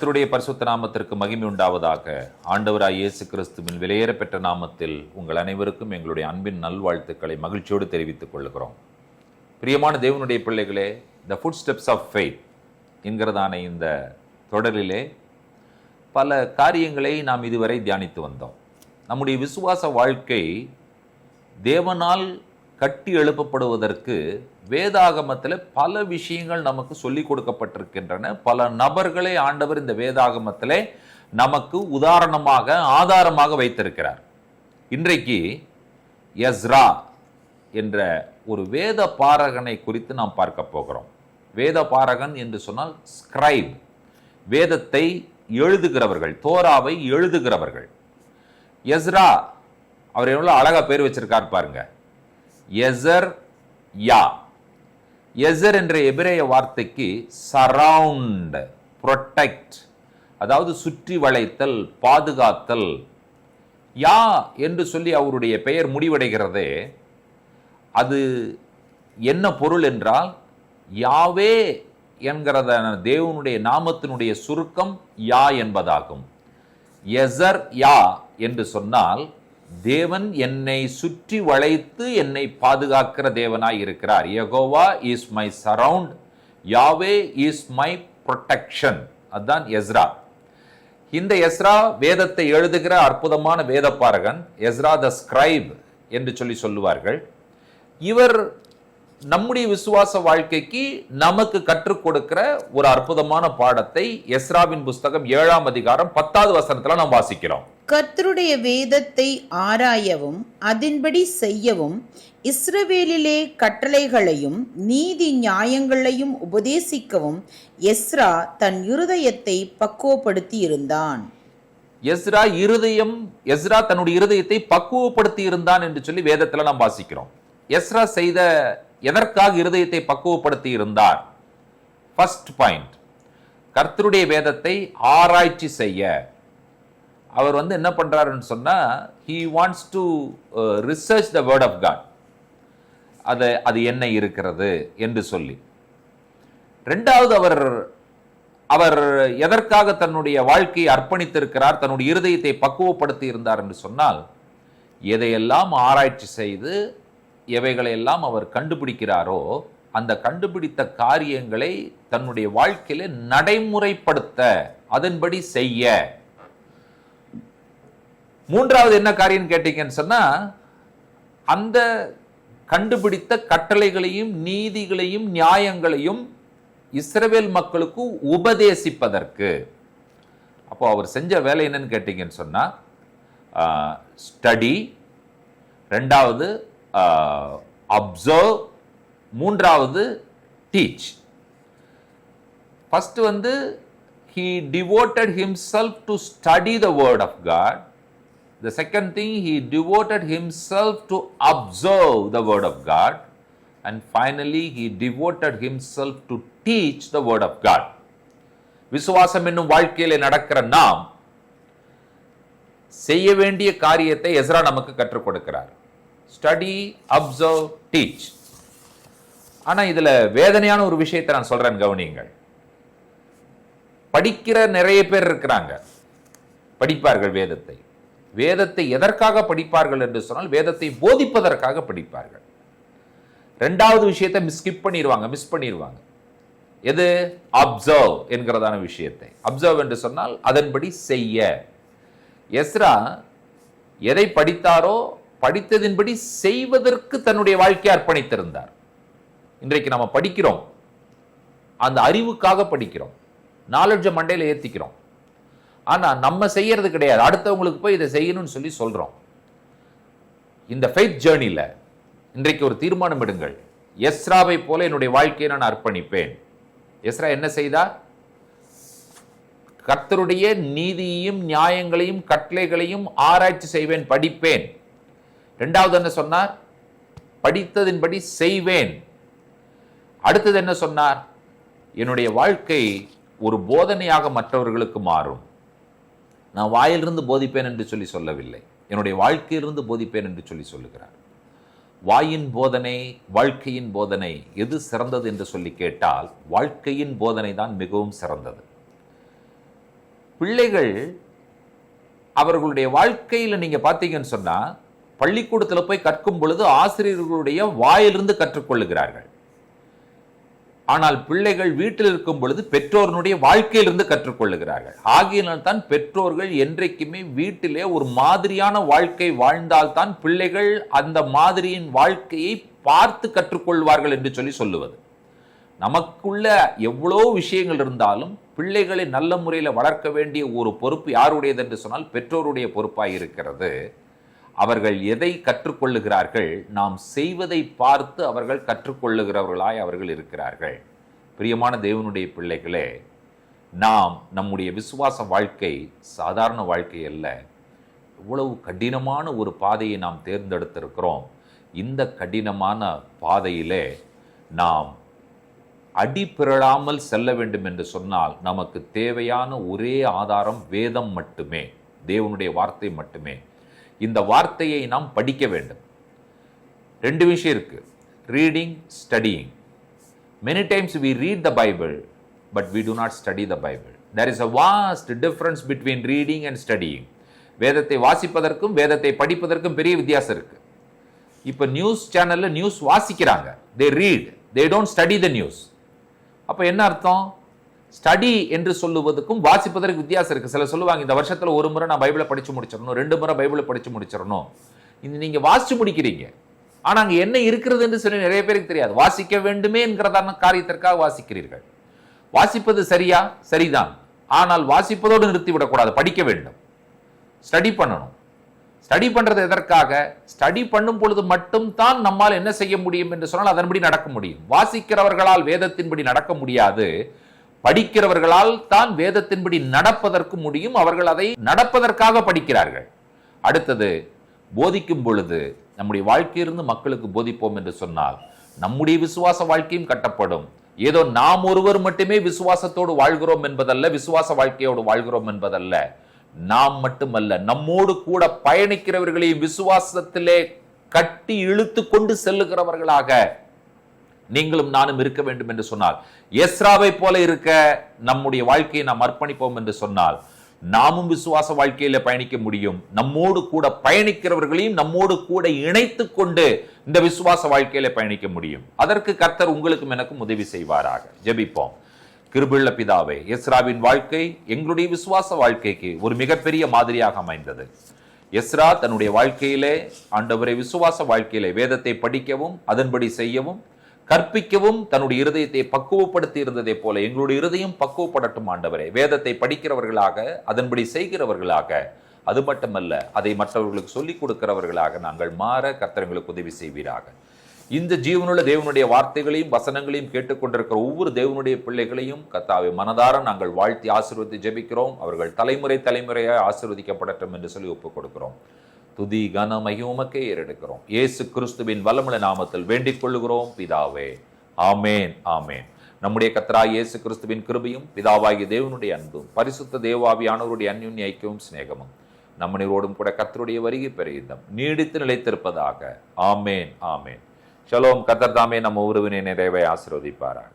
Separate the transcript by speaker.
Speaker 1: கர்த்தருடைய பரிசுத்த நாமத்திற்கு மகிமை உண்டாவதாக. ஆண்டவராய் இயேசு கிறிஸ்துவின் விலையேற பெற்ற நாமத்தில் உங்கள் அனைவருக்கும் எங்களுடைய அன்பின் நல்வாழ்த்துக்களை மகிழ்ச்சியோடு தெரிவித்துக் கொள்கிறோம். பிரியமான தேவனுடைய பிள்ளைகளே, the footsteps of faith என்கிறதான இந்த தொடரிலே பல காரியங்களை நாம் இதுவரை தியானித்து வந்தோம். நம்முடைய விசுவாச வாழ்க்கை தேவனால் கட்டி எழுப்பப்படுவதற்கு வேதாகமத்தில் பல விஷயங்கள் நமக்கு சொல்லிக் கொடுக்கப்பட்டிருக்கின்றன. பல நபர்களை ஆண்டவர் இந்த வேதாகமத்தில் நமக்கு உதாரணமாக ஆதாரமாக வைத்திருக்கிறார். இன்றைக்கு எஸ்ரா என்ற ஒரு வேத பாரகனை குறித்து நாம் பார்க்க போகிறோம். வேத பாரகன் என்று சொன்னால் ஸ்கிரைப், வேதத்தை எழுதுகிறவர்கள், தோராவை எழுதுகிறவர்கள். எஸ்ரா, அவர் எவ்வளவு அழகா பேர் வச்சிருக்கார் பாருங்க, எசர் யா. எசர் என்ற எபிரேய வார்த்தைக்கு சரவுண்ட், புரொடெக்ட், அதாவது சுற்றி வளைத்தல், பாதுகாத்தல். யா என்று சொல்லி அவருடைய பெயர் முடிவடைகிறதே, அது என்ன பொருள் என்றால், யாவே என்கிறதான தேவனுடைய நாமத்தினுடைய சுருக்கம் யா என்பதாகும். எசர் யா என்று சொன்னால் தேவன் என்னை சுற்றி வளைத்து என்னை பாதுகாக்கிற தேவனாய் இருக்கிறார். Jehovah is my surround, Yahweh is my protection. அதுதான் எஸ்ரா. இந்த எஸ்ரா வேதத்தை எழுதுகிற அற்புதமான வேதப்பாரகன், எஸ்ரா த ஸ்கிரைப் என்று சொல்லி சொல்லுவார்கள். இவர் நம்முடைய விசுவாச வாழ்க்கைக்கு நமக்கு கற்றுக் கொடுக்கிற ஒரு அற்புதமான பாடத்தை எஸ்ராவின் புஸ்தகம் 7ஆம் அதிகாரம் 10வது வசனத்துல நாம் வாசிக்கிறோம்.
Speaker 2: கர்த்தருடைய வேதத்தை ஆராயவும் அதின்படி செய்யவும் இஸ்ரவேலிலே கட்டளைகளையும் நீதி நியாயங்களையும் உபதேசிக்கவும் எஸ்ரா தன் இருதயத்தை பக்குவப்படுத்தி இருந்தான்.
Speaker 1: எஸ்ரா தன்னுடைய இருதயத்தை பக்குவப்படுத்தி இருந்தான் என்று சொல்லி வேதத்துல நாம் வாசிக்கிறோம். எஸ்ரா செய்த எதற்காக இருதயத்தை பக்குவப்படுத்தி இருந்தார்? ஃபர்ஸ்ட் பாயிண்ட், கர்த்தருடைய வேதத்தை ஆராய்ச்சி செய்ய. அவர் என்ன பண்றாருன்னு சொன்னா, he wants to research the word of God. அது என்ன இருக்கிறது என்று சொல்லி. ரெண்டாவது, அவர் எதற்காக தன்னுடைய வாழ்க்கையை அர்ப்பணித்திருக்கிறார், தன்னுடைய இருதயத்தை பக்குவப்படுத்தி இருந்தார் என்று சொன்னால், எதையெல்லாம் ஆராய்ச்சி செய்து எவைகளையெல்லாம் அவர் கண்டுபிடிக்கிறாரோ அந்த கண்டுபிடித்த காரியங்களை தன்னுடைய வாழ்க்கையில நடைமுறைப்படுத்த, அதன்படி செய்ய. மூன்றாவது என்ன காரியம் கேட்டீங்கன்னு சொன்னா, அந்த கண்டுபிடித்த கட்டளைகளையும் நீதிகளையும் நியாயங்களையும் இஸ்ரவேல் மக்களுக்கு உபதேசிப்பதற்கு. அப்போ அவர் செஞ்ச வேலை என்னன்னு கேட்டீங்கன்னு சொன்னா, ஸ்டடி, ரெண்டாவது அப்சர்வ், மூன்றாவது teach. First he devoted himself to study the word of God. The second thing, he devoted himself to observe the word of God. And finally, he devoted himself to teach the word of God. விசுவாசம் என்னும் வாழ்க்கையிலே நடக்கிற நாம் செய்ய வேண்டிய காரியத்தை Ezra நமக்கு கற்றுக் கொடுக்கிறார். Study, observe, teach. ஆனா இதுல வேதனையான ஒரு விஷயத்தை நான் சொல்றேன், கவனியுங்கள். படிக்கிற நிறைய பேர் இருக்கிறாங்க, படிப்பார்கள் வேதத்தை. வேதத்தை எதற்காக படிப்பார்கள் என்று சொன்னால், வேதத்தை போதிப்பதற்காக படிப்பார்கள். ரெண்டாவது விஷயத்தை மிஸ் பண்ணிடுவாங்க. எது? அப்சர்வ் என்கிறதான விஷயத்தை. அப்சர்வ் என்று சொன்னால் அதன்படி செய்ய. எஸ்ரா எதை படித்தாரோ படித்ததின்படி செய்வதற்கு தன்னுடைய வாழ்க்கையை அர்ப்பணித்திருந்தார். இன்றைக்கு நம்ம படிக்கிறோம், அந்த அறிவுக்காக படிக்கிறோம், நாலெட்ஜை மண்டையில ஏத்திக்கிறோம். ஆனா நம்ம செய்யறது கிடையாது, அடுத்தவங்களுக்கு போய் இதை செய்யணும்னு சொல்லி சொல்றோம். இந்த ஃபெய்த் ஜேர்னில இன்றைக்கு ஒரு தீர்மானம் எடுங்கள். எஸ்ராவை போல என்னுடைய வாழ்க்கையை நான் அர்ப்பணிப்பேன். எஸ்ரா என்ன செய்தார்? கர்த்தருடைய நீதியையும் நியாயங்களையும் கட்டளைகளையும் ஆராய்ச்சி செய்வேன், படிப்பேன். இரண்டாவது என்ன சொன்னார்? படித்ததின்படி செய்வேன். அடுத்தது என்ன சொன்னார்? என்னுடைய வாழ்க்கை ஒரு போதனையாக மற்றவர்களுக்கு மாறும். நான் வாயிலிருந்து போதிப்பேன் என்று சொல்லி சொல்லவில்லை, என்னுடைய வாழ்க்கையிலிருந்து போதிப்பேன் என்று சொல்லி சொல்லுகிறார். வாயின் போதனை, வாழ்க்கையின் போதனை எது சிறந்தது என்று சொல்லி கேட்டால், வாழ்க்கையின் போதனை தான் மிகவும் சிறந்தது. பிள்ளைகள் அவர்களுடைய வாழ்க்கையில் நீங்க பார்த்தீங்கன்னு சொன்னா, பள்ளிக்கூடத்தில் போய் கற்கும் பொழுது ஆசிரியர்களுடைய வாயிலிருந்து கற்றுக்கொள்ளுகிறார்கள். ஆனால் பிள்ளைகள் வீட்டில் இருக்கும் பொழுது பெற்றோர்களுடைய வாழ்க்கையிலிருந்து கற்றுக்கொள்ளுகிறார்கள். ஆகையினால் தான் பெற்றோர்கள் என்றைக்குமே வீட்டிலே ஒரு மாதிரியான வாழ்க்கை வாழ்ந்தால்தான் பிள்ளைகள் அந்த மாதிரியின் வாழ்க்கையை பார்த்து கற்றுக்கொள்வார்கள் என்று சொல்லுவது. நமக்குள்ள எவ்வளோ விஷயங்கள் இருந்தாலும் பிள்ளைகளை நல்ல முறையில் வளர்க்க வேண்டிய ஒரு பொறுப்பு யாருடையது என்று சொன்னால் பெற்றோருடைய பொறுப்பாக இருக்கிறது. அவர்கள் எதை கற்றுக்கொள்ளுகிறார்கள்? நாம் செய்வதை பார்த்து அவர்கள் கற்றுக்கொள்ளுகிறவர்களாய் அவர்கள் இருக்கிறார்கள். பிரியமான தேவனுடைய பிள்ளைகளே, நாம் நம்முடைய விசுவாச வாழ்க்கை சாதாரண வாழ்க்கை அல்ல. இவ்வளவு கடினமான ஒரு பாதையை நாம் தேர்ந்தெடுத்திருக்கிறோம். இந்த கடினமான பாதையிலே நாம் அடிபிறழாமல் செல்ல வேண்டும் என்று சொன்னால் நமக்கு தேவையான ஒரே ஆதாரம் வேதம் மட்டுமே, தேவனுடைய வார்த்தை மட்டுமே. இந்த வார்த்தையை நாம் படிக்க வேண்டும். ரெண்டு விஷயம் இருக்கு, reading, studying. Many times we read the Bible, but we do not study the Bible. There is a vast difference between reading and studying. வேதத்தை வாசிப்பதற்கும் வேதத்தை படிப்பதற்கும் பெரிய வித்தியாசம் இருக்கு. இப்போ நியூஸ் சேனல்ல news வாசிக்கிறாங்க, they read, they don't study the news. அப்போ என்ன அர்த்தம்? ஸ்டடி என்று சொல்லுவதற்கும் வாசிப்பதற்கு வித்தியாசம் இருக்கு. சில சொல்லுவாங்க, இந்த வருஷத்துல ஒரு முறை நான் பைபிளை படிச்சு முடிச்சிடணும், 2 முறை பைபிளை படிச்சு முடிச்சிடணும். இது நீங்க வாசிச்சு முடிக்கிறீங்க, ஆனா அங்க என்ன இருக்கிறது என்று சொல்லி நிறைய பேருக்கு தெரியாது. வாசிக்க வேண்டுமே என்கிறதான காரியத்திற்காக வாசிக்கிறீர்கள். வாசிப்பது சரியா? சரிதான். ஆனால் வாசிப்பதோடு நிறுத்திவிடக்கூடாது, படிக்க வேண்டும், ஸ்டடி பண்ணணும். ஸ்டடி பண்றது எதற்காக? ஸ்டடி பண்ணும் பொழுது மட்டும் தான் நம்மால் என்ன செய்ய முடியும் என்று சொன்னால் அதன்படி நடக்க முடியும். வாசிக்கிறவர்களால் வேதத்தின்படி நடக்க முடியாது, படிக்கிறவர்களால் தான் வேதத்தின்படி நடப்பதற்கு முடியும். அவர்கள் அதை நடப்பதற்காக படிக்கிறார்கள். அடுத்தது, போதிக்கும் பொழுது நம்முடைய வாழ்க்கையிலிருந்து மக்களுக்கு போதிப்போம் என்று சொன்னால் நம்முடைய விசுவாச வாழ்க்கையும் கட்டப்படும். ஏதோ நாம் ஒருவர் மட்டுமே விசுவாசத்தோடு வாழ்கிறோம் என்பதல்ல, விசுவாச வாழ்க்கையோடு வாழ்கிறோம் என்பதல்ல. நாம் மட்டுமல்ல, நம்மோடு கூட பயணிக்கிறவர்களையும் விசுவாசத்திலே கட்டி இழுத்து கொண்டு செல்லுகிறவர்களாக நீங்களும் நானும் இருக்க வேண்டும் என்று சொன்னால், எஸ்ராவை போல இருக்க நம்முடைய வாழ்க்கையை நாம் அர்ப்பணிப்போம் என்று சொன்னால் நாமும் விசுவாச வாழ்க்கையில பயணிக்க முடியும். நம்மோடு கூட பயணிக்கிறவர்களையும் நம்மோடு கூட இணைத்து கொண்டு இந்த விசுவாச வாழ்க்கையில பயணிக்க முடியும். அதற்கு கர்த்தர் உங்களுக்கும் எனக்கும் உதவி செய்வாராக. ஜெபிப்போம். கிருபையுள்ள பிதாவே, எஸ்ராவின் வாழ்க்கை எங்களுடைய விசுவாச வாழ்க்கைக்கு ஒரு மிகப்பெரிய மாதிரியாக அமைந்தது. எஸ்ரா தன்னுடைய வாழ்க்கையிலே ஆண்டவரை விசுவாச வாழ்க்கையிலே வேதத்தை படிக்கவும் அதன்படி செய்யவும் கற்பிக்கவும் தன்னுடைய இருதயத்தை பக்குவப்படுத்தி இருந்ததை போல எங்களுடைய இருதயம் பக்குவப்படட்டும் ஆண்டவரே. வேதத்தை படிக்கிறவர்களாக அதன்படி செய்கிறவர்களாக, அது மட்டுமல்ல அதை மற்றவர்களுக்கு சொல்லிக் கொடுக்கிறவர்களாக நாங்கள் மாற கர்த்தர் எங்களுக்கு உதவி செய்வீராக. இந்த ஜீவனுள்ள தேவனுடைய வார்த்தைகளையும் வசனங்களையும் கேட்டுக்கொண்டிருக்கிற ஒவ்வொரு தேவனுடைய பிள்ளைகளையும் கர்த்தாவே மனதார நாங்கள் வாழ்த்தி ஆசீர்வதித்து ஜெபிக்கிறோம். அவர்கள் தலைமுறையாக ஆசீர்வதிக்கப்படட்டும் என்று சொல்லி ஒப்புக் கொடுக்கிறோம். துதி கன மகிமைக்கே ஏறெடுக்கிறோம். இயேசு கிறிஸ்துவின் வல்லமுள்ள நாமத்தில் வேண்டிக் கொள்ளுகிறோம் பிதாவே. ஆமேன், ஆமேன். நம்முடைய கர்த்தராகிய இயேசு கிறிஸ்துவின் கிருபையும் பிதாவாகிய தேவனுடைய அன்பும் பரிசுத்த தேவாவியானவருடைய அன்யோன்ய ஐக்கியமும் சிநேகமும் நம்மனோடும் கூட கர்த்தருடைய வருகை பெருகிதம் நீடித்து நிலைத்திருப்பதாக. ஆமேன், ஆமேன். ஷலோம். கர்த்தர் தாமே நம்ம ஒருவனை நிறைவே ஆசீர்வதிப்பாராக.